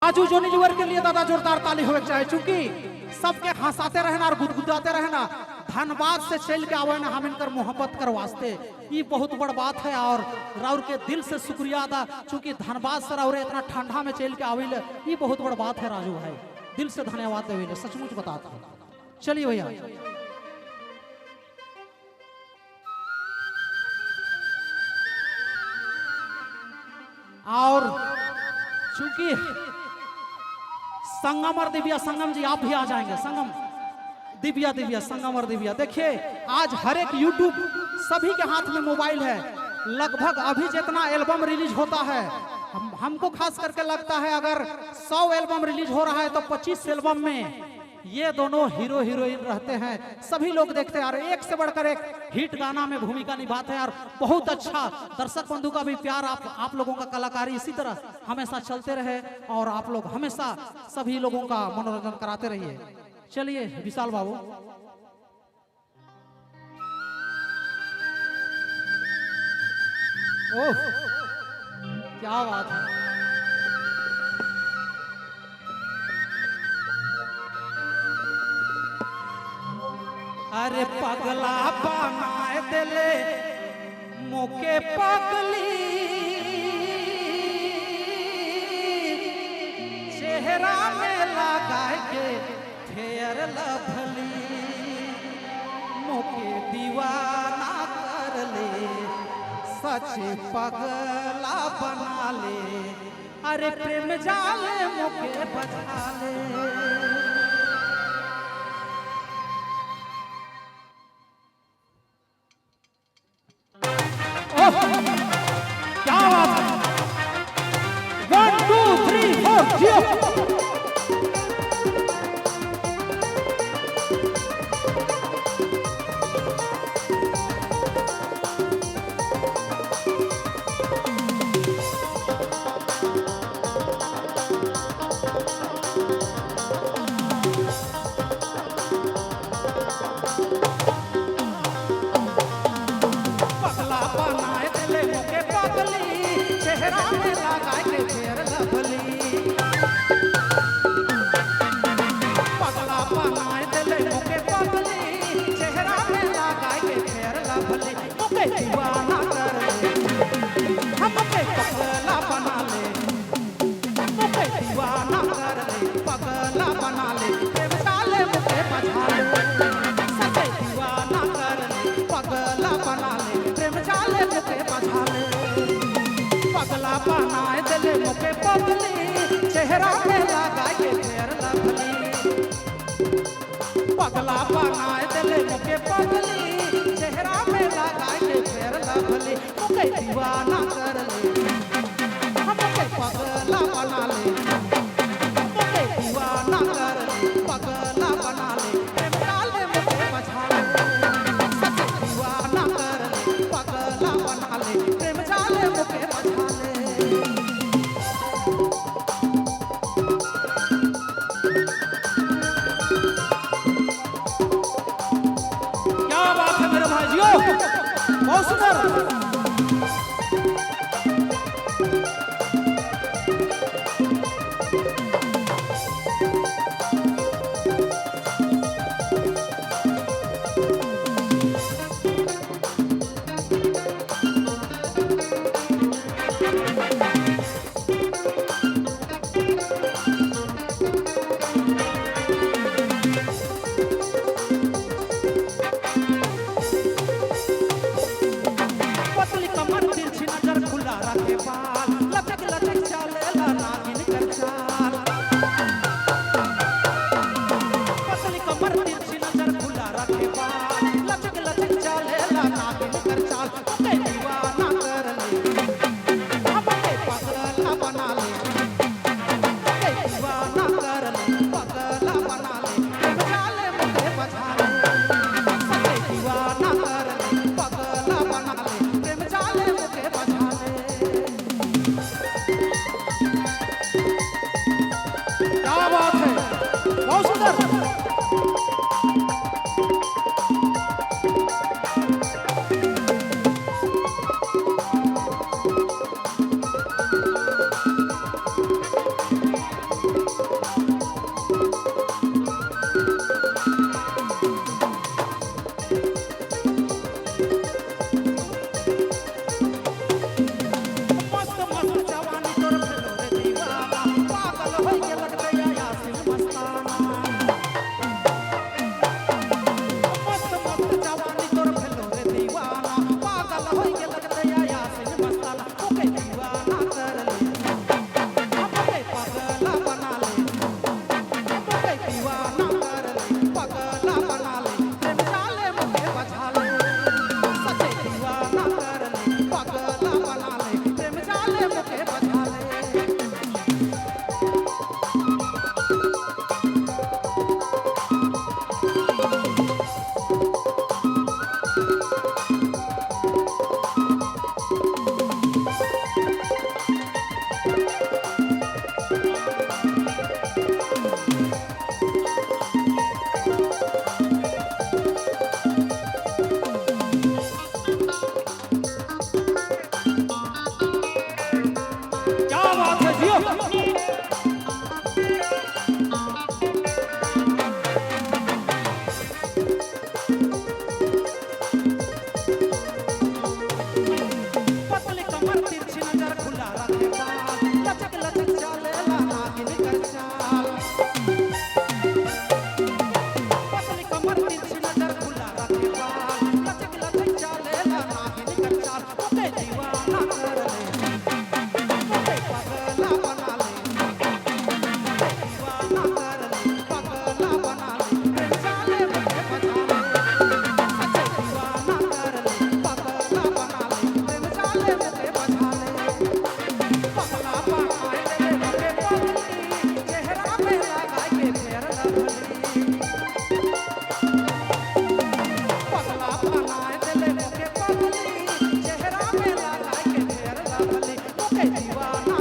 राजू जोनीजवर के लिए दादा जोरदार ताली होवे चाहे, चूंकि सबके हंसाते रहना और गुदगुदाते रहना, धनबाद से चल के आवे ना हम इनकर मोहब्बत कर वास्ते, ये बहुत बड़ बात है। और राउर के दिल से शुक्रिया अदा, चूंकि धनबाद से राउर इतना ठंडा में चल के आवे, ये बहुत बड़ बात है राजू भाई, दिल से धन्यवाद देवे, सचमुच बताता हूँ। चलिए भैया, और चूंकि संगम और दिव्या, संगम जी आप भी आ जाएंगे, संगम दिव्या, दिव्या संगम और दिव्या। देखिए आज हर एक यूट्यूब सभी के हाथ में मोबाइल है, लगभग अभी जितना एल्बम रिलीज होता है, हमको खास करके लगता है अगर 100 एल्बम रिलीज हो रहा है तो 25 एल्बम में ये दोनों हीरो हीरोइन रहते हैं, सभी लोग देखते हैं और एक से बढ़कर एक हिट गाना में भूमिका निभाते हैं। और बहुत अच्छा दर्शक बंधु का भी प्यार, आप लोगों का कलाकारी इसी तरह हमेशा चलते रहे और आप लोग हमेशा सभी लोगों का मनोरंजन कराते रहिए। चलिए विशाल बाबू, ओह क्या बात है, अरे पगला बनाए दिले मोके पगली, चेहरा में लगा के फेयर लभली, मोके दीवाना कर ले, सच पगला बना ले, अरे प्रेम जाले मोके बजा ले। क्या बात है, 1 2 3 4 जियो। चेहरा में लगा के फेर लभली, पगला बनाए दिले मोके पगली, चेहरा में लगा के फेर लभली, मोके दीवाना कर ले, हमके पगला बना ले, मोके दीवाना कर ले, पगला बना ले, प्रेम डाले मोके बजा ले, सचे दीवाना कर ले, पगला बना ले, प्रेम डाले मोके बजा ले, पगला बनाए दिले मोके पगली, चेहरा में लगा के फेर लभली, पगला बनाए दिले मोके पगली, चेहरा में लगा के फेर लभली, मोके दीवाना कर ले, हमके पगला बना ले, मोके दीवाना कर ले, पगला बना ले, प्रेम डाले मोके बजा ले, सच दीवाना कर ले, पगला बना ले, प्रेम डाले मोके बजा ले। बहुत सुंदर, में लगाई के फेर लभली पगला बनाए दिले मोके पगली चेहरा में लगाई के फेर लभली मोके दीवाना